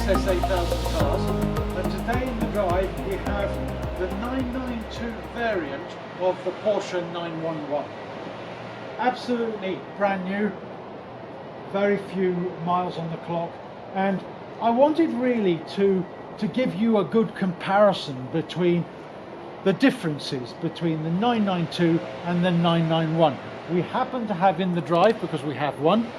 SS 8000 cars, and today in the drive we have the 992 variant of the Porsche 911. Absolutely brand new, very few miles on the clock, and I wanted really to give you a good comparison between the differences between the 992 and the 991. We happen to have in the drive, because we have one,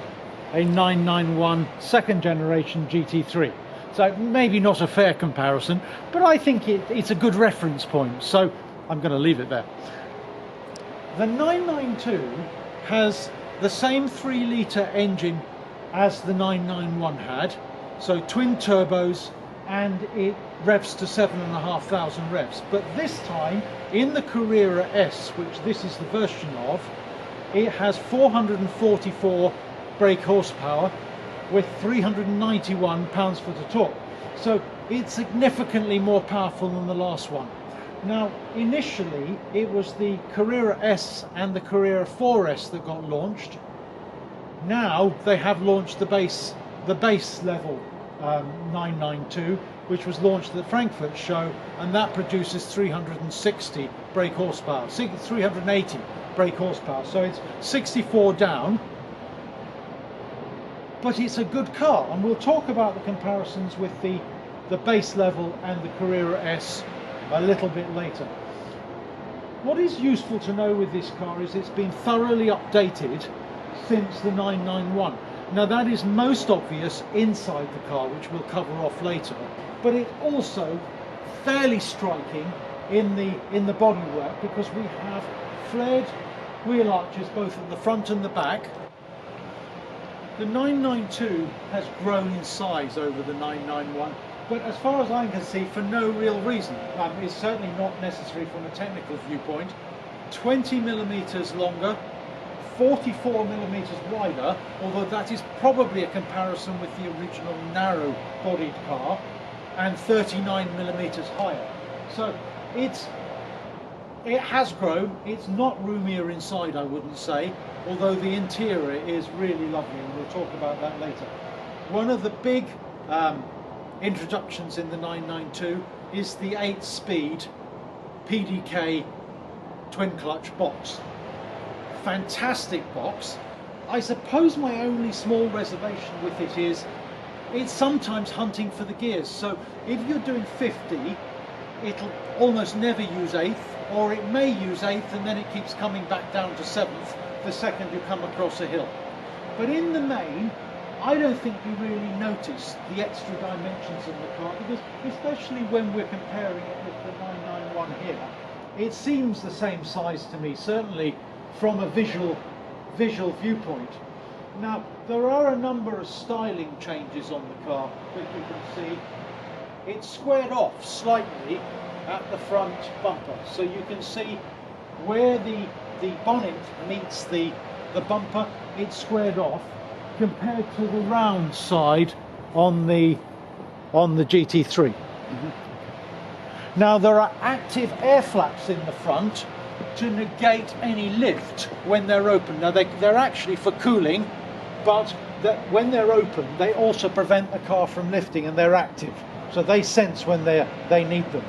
a 991 second generation GT3. So maybe not a fair comparison, but I think it's a good reference point, so I'm going to leave it there. The 992 has the same 3-litre engine as the 991 had, so twin turbos, and it revs to 7,500 revs. But this time, in the Carrera S, which this is the version of, it has 444 brake horsepower with 391 pounds-foot of torque. So it's significantly more powerful than the last one. Now, initially, it was the Carrera S and the Carrera 4S that got launched. Now they have launched the base level 992, which was launched at the Frankfurt show, and that produces 360 brake horsepower, 380 brake horsepower. So it's 64 down, but it's a good car, and we'll talk about the comparisons with the base level and the Carrera S a little bit later. What is useful to know with this car is it's been thoroughly updated since the 991. Now that is most obvious inside the car, which we'll cover off later, but it's also fairly striking in the bodywork, because we have flared wheel arches both at the front and the back. The 992 has grown in size over the 991, but as far as I can see, for no real reason. It's certainly not necessary from a technical viewpoint. 20 millimeters longer, 44 millimeters wider, although that is probably a comparison with the original narrow-bodied car, and 39 millimeters higher. So it has grown. It's not roomier inside, I wouldn't say, although the interior is really lovely, and we'll talk about that later. One of the big introductions in the 992 is the 8-speed PDK twin-clutch box. Fantastic box. I suppose my only small reservation with it is it's sometimes hunting for the gears. So if you're doing 50, it'll almost never use 8th, or it may use 8th and then it keeps coming back down to 7th the second you come across a hill. But in the main, I don't think you really notice the extra dimensions of the car, because especially when we're comparing it with the 991 here, it seems the same size to me, certainly from a visual viewpoint. Now, there are a number of styling changes on the car that you can see. It's squared off slightly at the front bumper, so you can see where the bonnet meets the bumper, it's squared off compared to the round side on the GT3. Now, there are active air flaps in the front to negate any lift when they're open. Now they're actually for cooling, but when they're open they also prevent the car from lifting, and they're active, so they sense when they need them.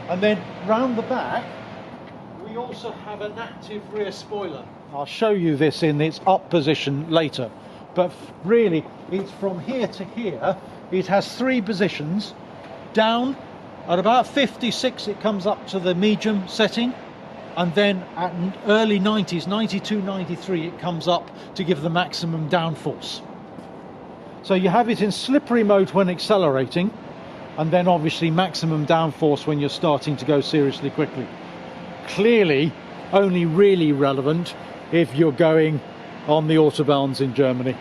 And then round the back we also have an active rear spoiler. I'll show you this in its up position later, but really it's from here to here. It has 3 positions. Down at about 56 it comes up to the medium setting, and then at early 90s, 92, 93, it comes up to give the maximum downforce. So you have it in slippery mode when accelerating, and then obviously maximum downforce when you're starting to go seriously quickly. Clearly only really relevant if you're going on the autobahns in Germany.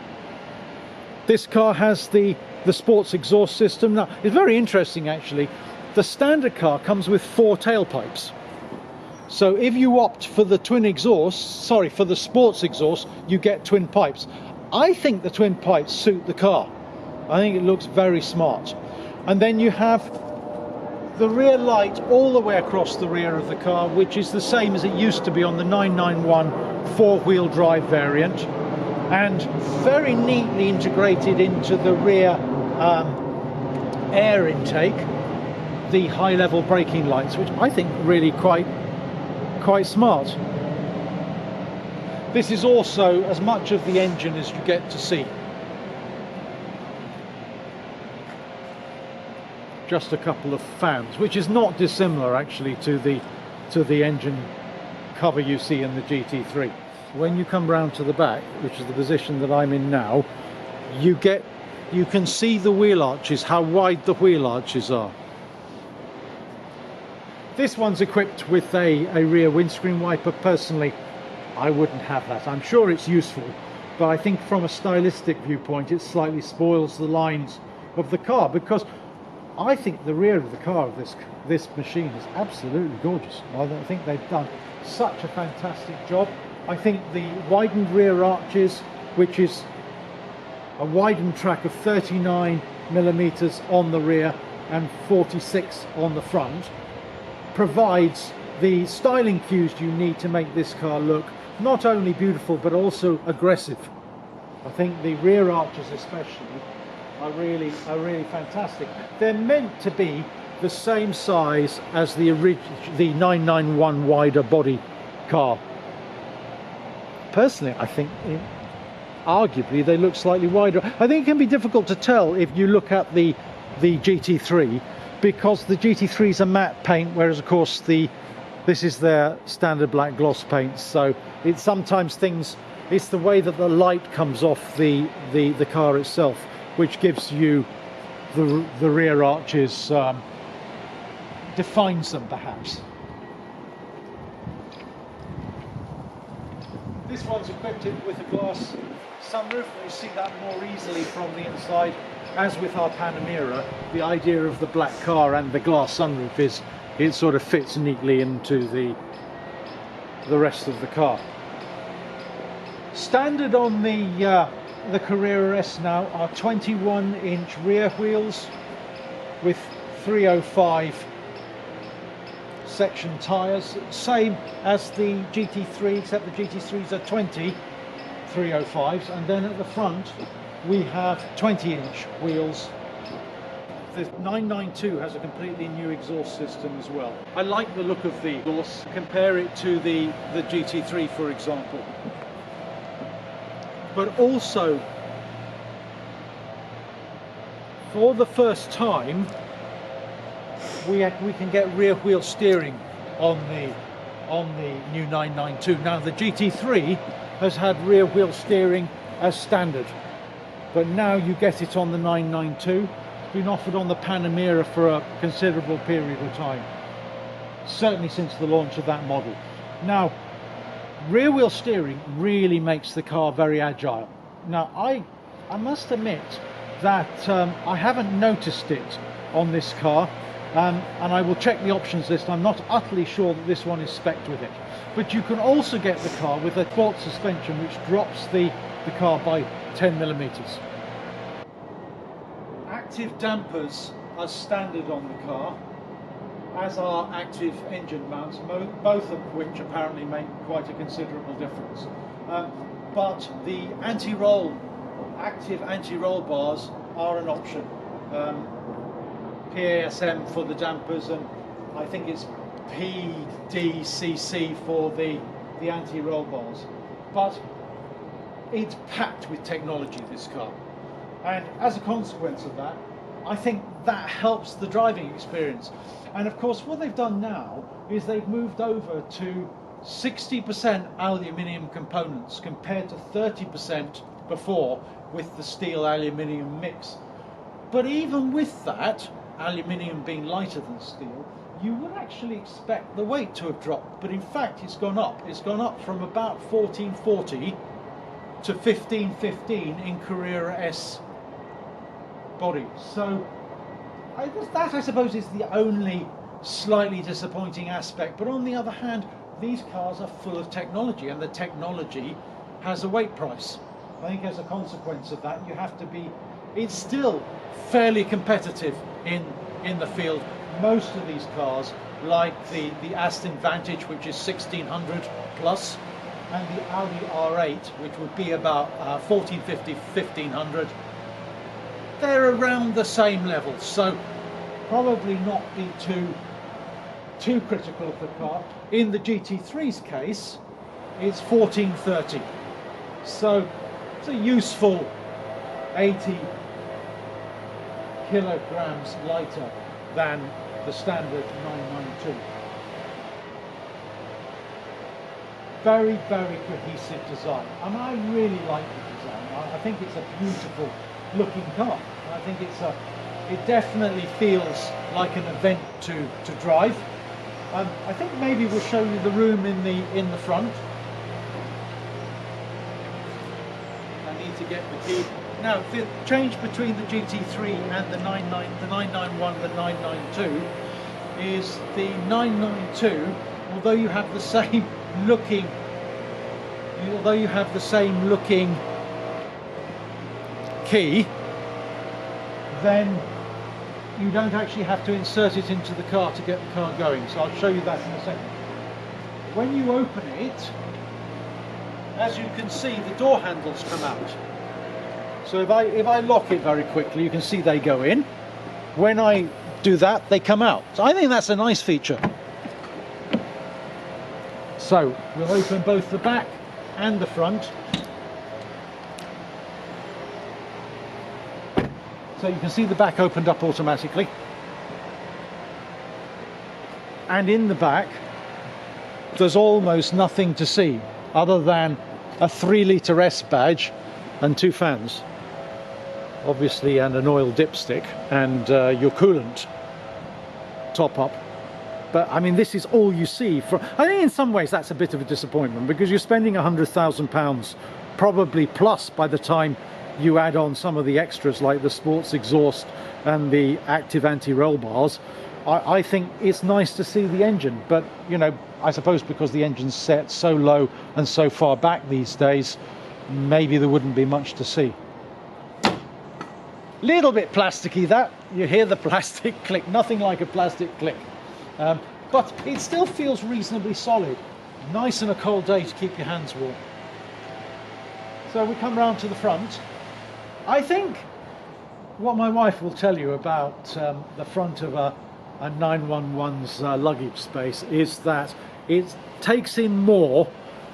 This car has the sports exhaust system. Now, it's very interesting actually. The standard car comes with 4 tailpipes. So if you opt for the for the sports exhaust, you get twin pipes. I think the twin pipes suit the car. I think it looks very smart. And then you have the rear light all the way across the rear of the car, which is the same as it used to be on the 991 4-wheel drive variant, and very neatly integrated into the rear air intake, the high level braking lights, which I think really quite smart. This is also as much of the engine as you get to see. Just a couple of fans, which is not dissimilar actually to the engine cover you see in the GT3. When you come round to the back, which is the position that I'm in now, you can see the wheel arches, how wide the wheel arches are. This one's equipped with a rear windscreen wiper. Personally, I wouldn't have that. I'm sure it's useful, but I think from a stylistic viewpoint it slightly spoils the lines of the car, because I think the rear of the car of this machine is absolutely gorgeous. I think they've done such a fantastic job. I think the widened rear arches, which is a widened track of 39mm on the rear and 46 on the front, provides the styling cues you need to make this car look not only beautiful but also aggressive. I think the rear arches especially are really fantastic. They're meant to be the same size as the 991 wider body car. Personally, I think arguably they look slightly wider. I think it can be difficult to tell if you look at the GT3, because the GT3 is a matte paint, whereas of course this is their standard black gloss paint. So it's sometimes it's the way that the light comes off the car itself, which gives you the rear arches, defines them perhaps. This one's equipped with a glass sunroof. You see that more easily from the inside. As with our Panamera, the idea of the black car and the glass sunroof is it sort of fits neatly into the rest of the car. Standard on the Carrera S now are 21-inch rear wheels with 305 section tyres, same as the GT3, except the GT3s are 20 305s, and then at the front we have 20-inch wheels. The 992 has a completely new exhaust system as well. I like the look of the exhaust. Compare it to the GT3, for example. But also, for the first time, we can get rear wheel steering on the new 992. Now the GT3 has had rear wheel steering as standard, but now you get it on the 992. It's been offered on the Panamera for a considerable period of time, certainly since the launch of that model. Now, rear wheel steering really makes the car very agile. Now I must admit that I haven't noticed it on this car, and I will check the options list. I'm not utterly sure that this one is spec'd with it, but you can also get the car with a sport suspension which drops the car by 10mm. Active dampers are standard on the car, as are active engine mounts, both of which apparently make quite a considerable difference. But the active anti-roll bars are an option. PASM for the dampers, and I think it's PDCC for the anti-roll bars. But it's packed with technology, this car. And as a consequence of that, I think that helps the driving experience. And of course, what they've done now is they've moved over to 60% aluminium components compared to 30% before with the steel aluminium mix. But even with that, aluminium being lighter than steel, you would actually expect the weight to have dropped, but in fact it's gone up. It's gone up from about 1440 to 1515 in Carrera S body. So that, I suppose, is the only slightly disappointing aspect. But on the other hand, these cars are full of technology, and the technology has a weight price. I think as a consequence of that, you have to be, it's still fairly competitive in the field. Most of these cars, like the Aston Vantage, which is 1600 plus, and the Audi R8, which would be about 1450, 1500, they're around the same level, so probably not be too critical of the car. In the GT3's case, it's 1430, so it's a useful 80 kilograms lighter than the standard 992. Very, very cohesive design, and I really like the design. I think it's a beautiful looking car. I think it definitely feels like an event to drive. I think maybe we'll show you the room in the front. I need to get the key. Now, the change between the GT3 and the 991, the 992 is the 992, although you have the same looking key, then you don't actually have to insert it into the car to get the car going. So I'll show you that in a second. When you open it, as you can see, the door handles come out. So if I lock it very quickly, you can see they go in. When I do that, they come out. So I think that's a nice feature. So we'll open both the back and the front. So you can see the back opened up automatically. And in the back, there's almost nothing to see other than a 3-litre S badge and 2 fans, obviously, and an oil dipstick and your coolant top up. But I mean, this is all you see. I think in some ways that's a bit of a disappointment, because you're spending £100,000 probably plus by the time you add on some of the extras like the sports exhaust and the active anti-roll bars. I think it's nice to see the engine, but you know, I suppose because the engine's set so low and so far back these days, maybe there wouldn't be much to see. Little bit plasticky, that. You hear the plastic click, nothing like a plastic click. But it still feels reasonably solid. Nice on a cold day to keep your hands warm. So we come round to the front. I think what my wife will tell you about the front of a 911's luggage space is that it takes in more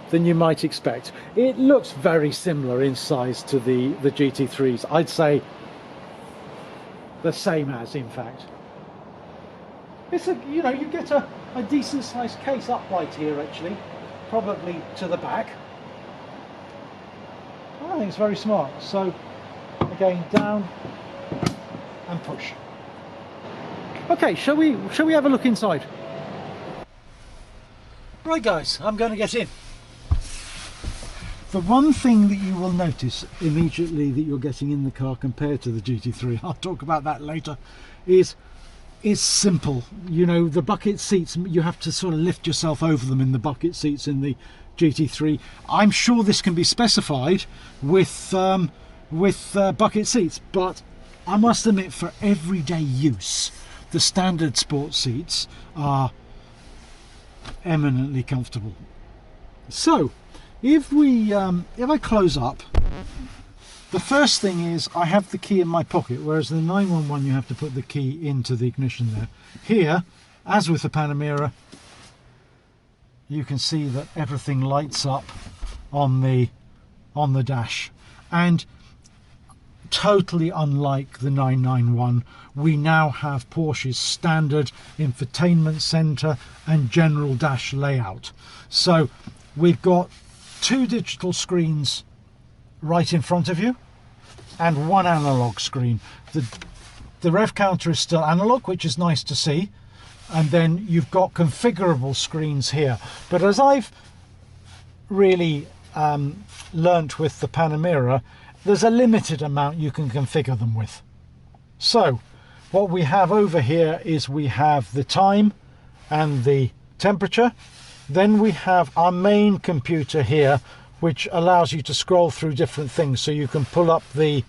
than you might expect. It looks very similar in size to the GT3s. I'd say the same as, in fact. It's you know, you get a decent sized case upright here actually, probably to the back. I think it's very smart. So again, down and push. Okay, shall we have a look inside? Right guys, I'm going to get in. The one thing that you will notice immediately that you're getting in the car compared to the GT3, I'll talk about that later, is simple. You know, the bucket seats, you have to sort of lift yourself over them in the bucket seats in the GT3. I'm sure this can be specified with bucket seats, but I must admit, for everyday use, the standard sport seats are eminently comfortable. So if I close up, the first thing is I have the key in my pocket, whereas the 911 you have to put the key into the ignition there. Here, as with the Panamera, you can see that everything lights up on the dash, and totally unlike the 991, we now have Porsche's standard infotainment center and general dash layout. So we've got 2 digital screens right in front of you and 1 analog screen. The rev counter is still analog, which is nice to see, and then you've got configurable screens here. But as I've really learnt with the Panamera, there's a limited amount you can configure them with. So what we have over here is we have the time and the temperature. Then we have our main computer here, which allows you to scroll through different things. So you can pull up the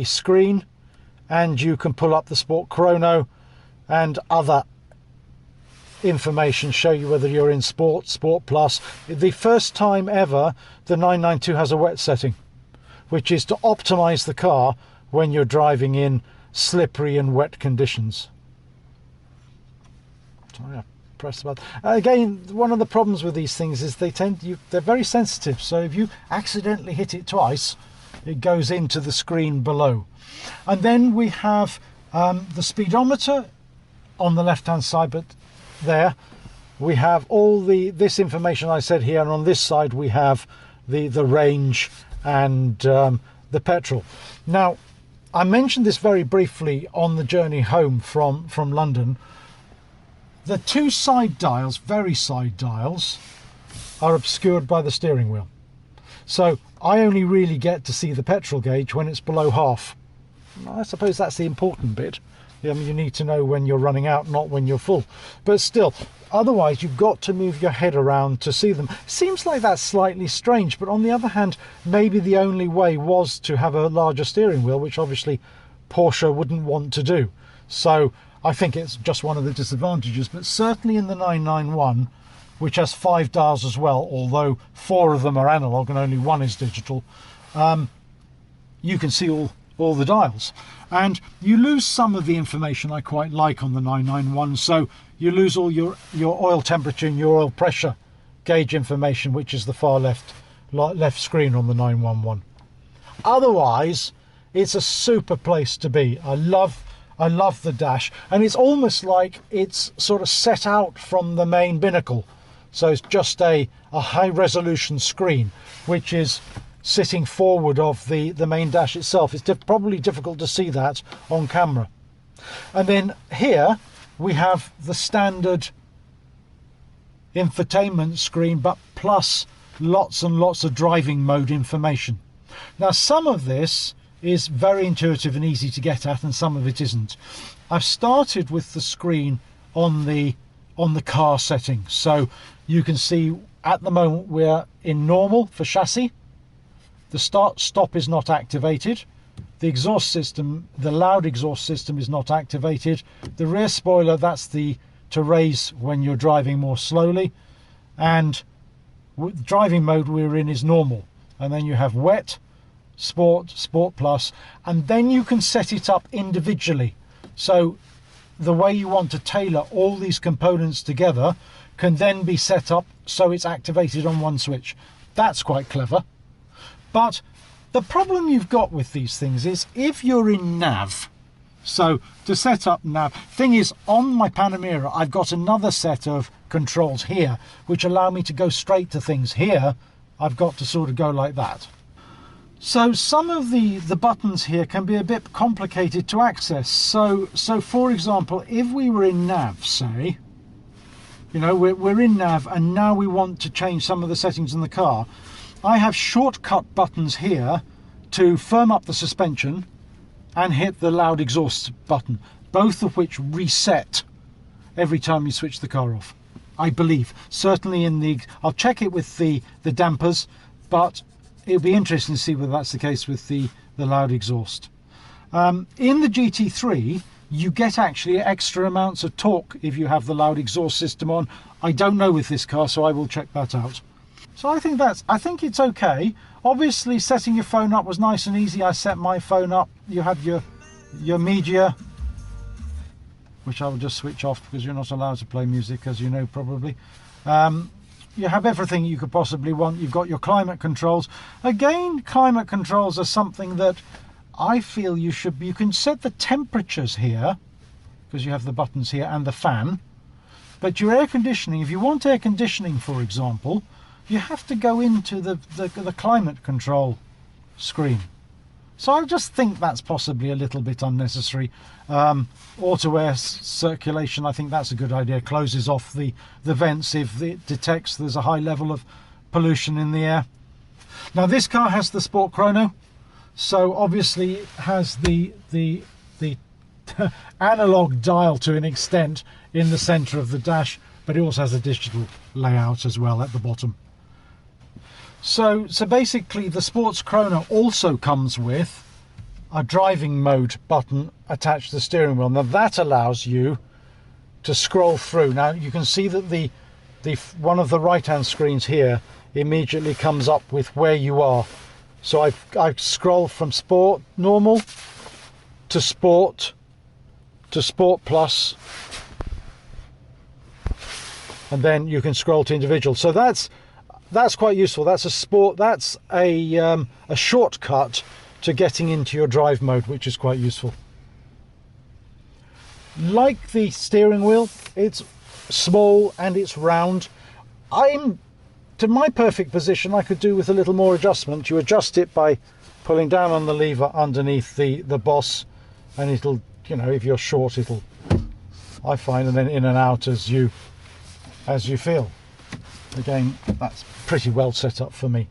screen, and you can pull up the Sport Chrono and other information, show you whether you're in Sport, Sport Plus. The first time ever the 992 has a wet setting, which is to optimize the car when you're driving in slippery and wet conditions. Sorry, I pressed the button. Again, one of the problems with these things is they're very sensitive, so if you accidentally hit it twice, it goes into the screen below. And then we have the speedometer on the left hand side, but there we have all this information I said here, and on this side we have the range and the petrol. Now, I mentioned this very briefly on the journey home from London. The two side dials, very side dials, are obscured by the steering wheel. So I only really get to see the petrol gauge when it's below half. I suppose that's the important bit. You need to know when you're running out, not when you're full. But still, otherwise you've got to move your head around to see them. Seems like that's slightly strange, but on the other hand, maybe the only way was to have a larger steering wheel, which obviously Porsche wouldn't want to do. So I think it's just one of the disadvantages, but certainly in the 991, which has 5 dials as well, although 4 of them are analog and only 1 is digital, you can see all the dials. And you lose some of the information I quite like on the 991, so you lose all your oil temperature and your oil pressure gauge information, which is the far left screen on the 911. Otherwise, it's a super place to be. I love the dash, and it's almost like it's sort of set out from the main binnacle. So it's just a high resolution screen, which is sitting forward of the main dash itself. It's probably difficult to see that on camera. And then here we have the standard infotainment screen, but plus lots and lots of driving mode information. Now, some of this is very intuitive and easy to get at, and some of it isn't. I've started with the screen on the car settings, so you can see at the moment we're in normal for chassis. The stop is not activated. The exhaust system, the loud exhaust system, is not activated. The rear spoiler, that's to raise when you're driving more slowly. And driving mode we're in is normal. And then you have wet, sport, sport plus, and then you can set it up individually. So the way you want to tailor all these components together can then be set up so it's activated on one switch. That's quite clever. But the problem you've got with these things is if you're in nav, so to set up nav, thing is, on my Panamera I've got another set of controls here which allow me to go straight to things. Here I've got to sort of go like that. So some of the buttons here can be a bit complicated to access. So for example, if we were in nav, say, we're in nav and now we want to change some of the settings in the car, I have shortcut buttons here to firm up the suspension and hit the loud exhaust button, both of which reset every time you switch the car off, I believe. Certainly I'll check it with the dampers, but it'll be interesting to see whether that's the case with the loud exhaust. In the GT3, you get actually extra amounts of torque if you have the loud exhaust system on. I don't know with this car, so I will check that out. So I think it's okay. Obviously, setting your phone up was nice and easy. I set my phone up. You have your media, which I will just switch off because you're not allowed to play music, as you know probably. You have everything you could possibly want. You've got your climate controls. Again, climate controls are something that I feel you can set the temperatures here because you have the buttons here and the fan. But your air conditioning, if you want air conditioning, for example, you have to go into the climate control screen. So I just think that's possibly a little bit unnecessary. Auto air circulation, I think that's a good idea. Closes off the vents if it detects there's a high level of pollution in the air. Now this car has the Sport Chrono, so obviously it has the analog dial to an extent in the center of the dash, but it also has a digital layout as well at the bottom. So basically the Sports Chrono also comes with a driving mode button attached to the steering wheel. Now that allows you to scroll through. Now you can see that the one of the right hand screens here immediately comes up with where you are. So I scroll from sport, normal, to Sport, to Sport Plus, and then you can scroll to individual. So that's quite useful. That's a sport. That's a shortcut to getting into your drive mode, which is quite useful. Like the steering wheel, it's small and it's round. To my perfect position, I could do with a little more adjustment. You adjust it by pulling down on the lever underneath the boss, and it'll, you know, if you're short, it'll, I find, and then in and out as you feel. Again, that's pretty well set up for me.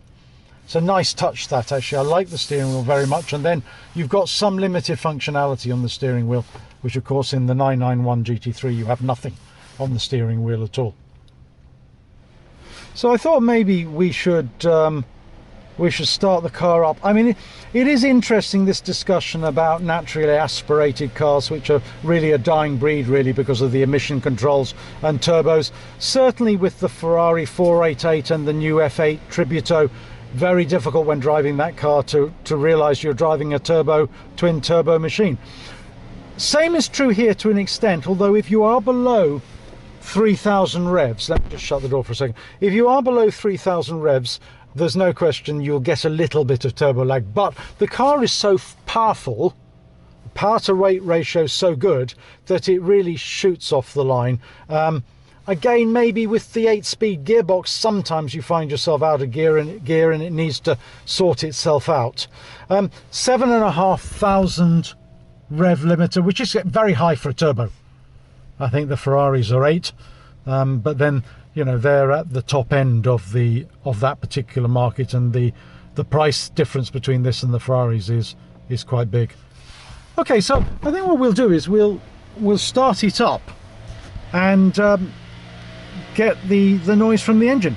It's a nice touch, that, actually. I like the steering wheel very much. And then you've got some limited functionality on the steering wheel, which of course in the 991 GT3 you have nothing on the steering wheel at all. So I thought maybe we should start the car up. I mean, it is interesting, this discussion about naturally aspirated cars, which are really a dying breed, really, because of the emission controls and turbos. Certainly with the Ferrari 488 and the new F8 Tributo, very difficult when driving that car to realise you're driving a twin turbo machine. Same is true here to an extent, although if you are below 3,000 revs, let me just shut the door for a second. If you are below 3,000 revs, there's no question you'll get a little bit of turbo lag, but the car is so powerful, power to weight ratio so good, that it really shoots off the line. Again, maybe with the 8-speed gearbox, sometimes you find yourself out of gear and it needs to sort itself out. 7,500 rev limiter, which is very high for a turbo. I think the Ferraris are 8, but then, you know, they're at the top end of that particular market, and the price difference between this and the Ferraris is quite big. Okay, so I think what we'll do is we'll start it up and get the noise from the engine.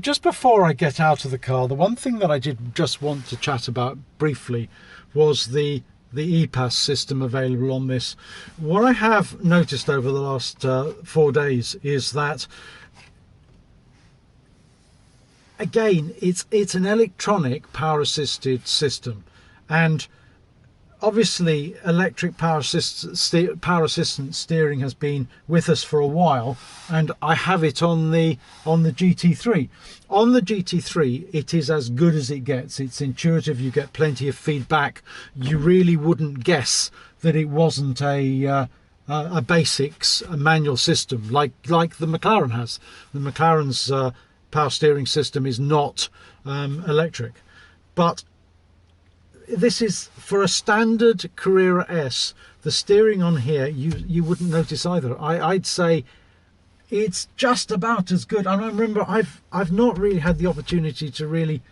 Just before I get out of the car, the one thing that I did just want to chat about briefly was the EPAS system available on this. What I have noticed over the last 4 days is that, again, it's an electronic power assisted system, and obviously electric power assistant steering has been with us for a while, and I have it on the GT3. On the GT3 it is as good as it gets. It's intuitive, you get plenty of feedback. You really wouldn't guess that it wasn't a basics, a manual system like the McLaren has. The McLaren's power steering system is not electric, but this is for a standard Carrera S. The steering on here, you wouldn't notice either. I'd say it's just about as good. And I remember I've not really had the opportunity to really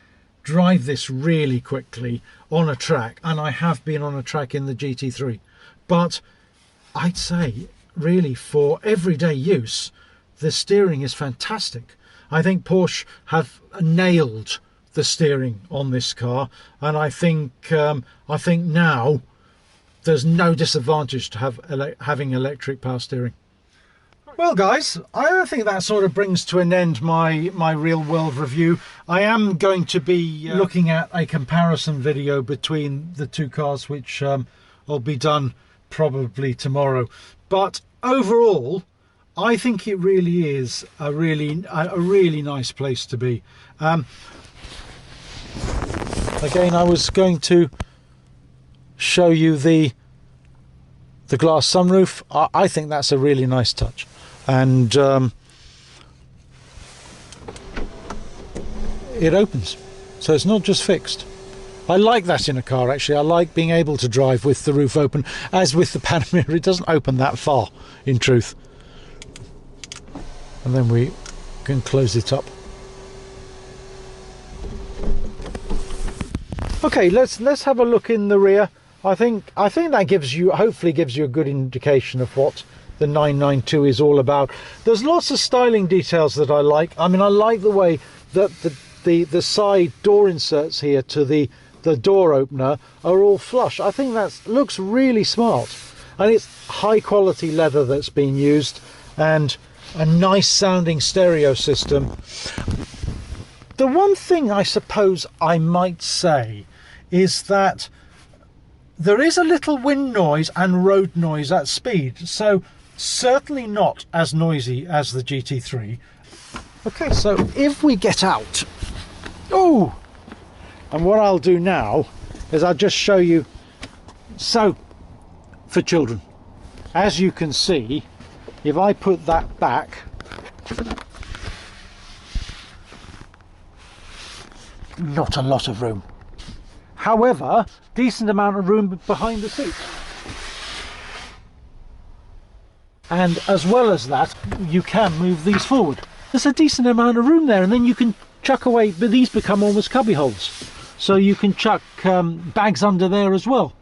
drive this really quickly on a track, and I have been on a track in the GT3, but I'd say really for everyday use the steering is fantastic. I think Porsche have nailed the steering on this car, and I think now there's no disadvantage to having electric power steering. Well guys, I think that sort of brings to an end my real world review. I am going to be looking at a comparison video between the two cars, which will be done probably tomorrow, but overall I think it really is a really nice place to be. Again, I was going to show you the glass sunroof. I think that's a really nice touch, and it opens, so it's not just fixed. I like that in a car, actually. I like being able to drive with the roof open. As with the Panamera, it doesn't open that far, in truth. And then we can close it up. Okay, let's have a look in the rear. I think that hopefully gives you a good indication of what the 992 is all about. There's lots of styling details that I like. I mean, I like the way that the the side door inserts here to the door opener are all flush. I think that looks really smart, and it's high quality leather that's been used, and a nice sounding stereo system. The one thing I suppose I might say is that there is a little wind noise and road noise at speed, so certainly not as noisy as the GT3. Okay, so if we get out, oh, and what I'll do now is I'll just show you, so for children, as you can see, if I put that back, not a lot of room. However, decent amount of room behind the seat. And as well as that, you can move these forward. There's a decent amount of room there, and then you can chuck away, but these become almost cubby holes. So you can chuck bags under there as well.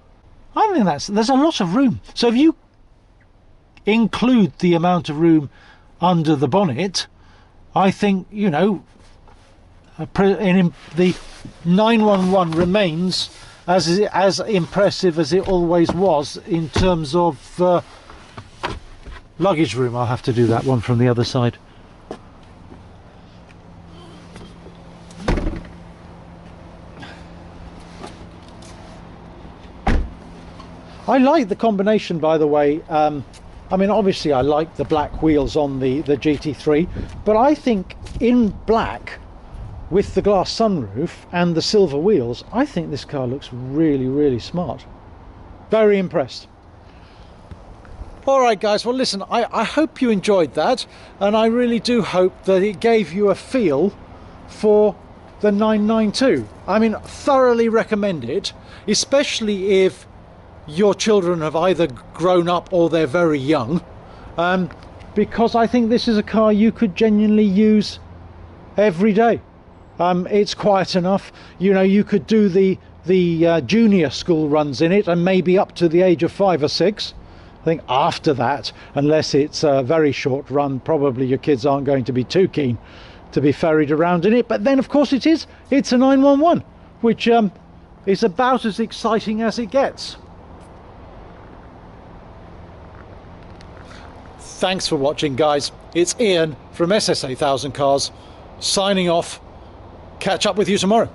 I think there's a lot of room. So if you include the amount of room under the bonnet, I think, you know, the 911 remains as impressive as it always was in terms of luggage room. I'll have to do that one from the other side. I like the combination, by the way. I mean, obviously I like the black wheels on the GT3, but I think in black with the glass sunroof and the silver wheels, I think this car looks really, really smart. Very impressed. All right, guys, well, listen, I hope you enjoyed that, and I really do hope that it gave you a feel for the 992. I mean, thoroughly recommend it, especially if your children have either grown up or they're very young, because I think this is a car you could genuinely use every day. It's quiet enough, you know, you could do the junior school runs in it, and maybe up to the age of 5 or 6. I think after that, unless it's a very short run, probably your kids aren't going to be too keen to be ferried around in it. But then of course it's a 911, which is about as exciting as it gets. Thanks for watching, guys. It's Ian from SSA 1000 Cars signing off. Catch up with you tomorrow.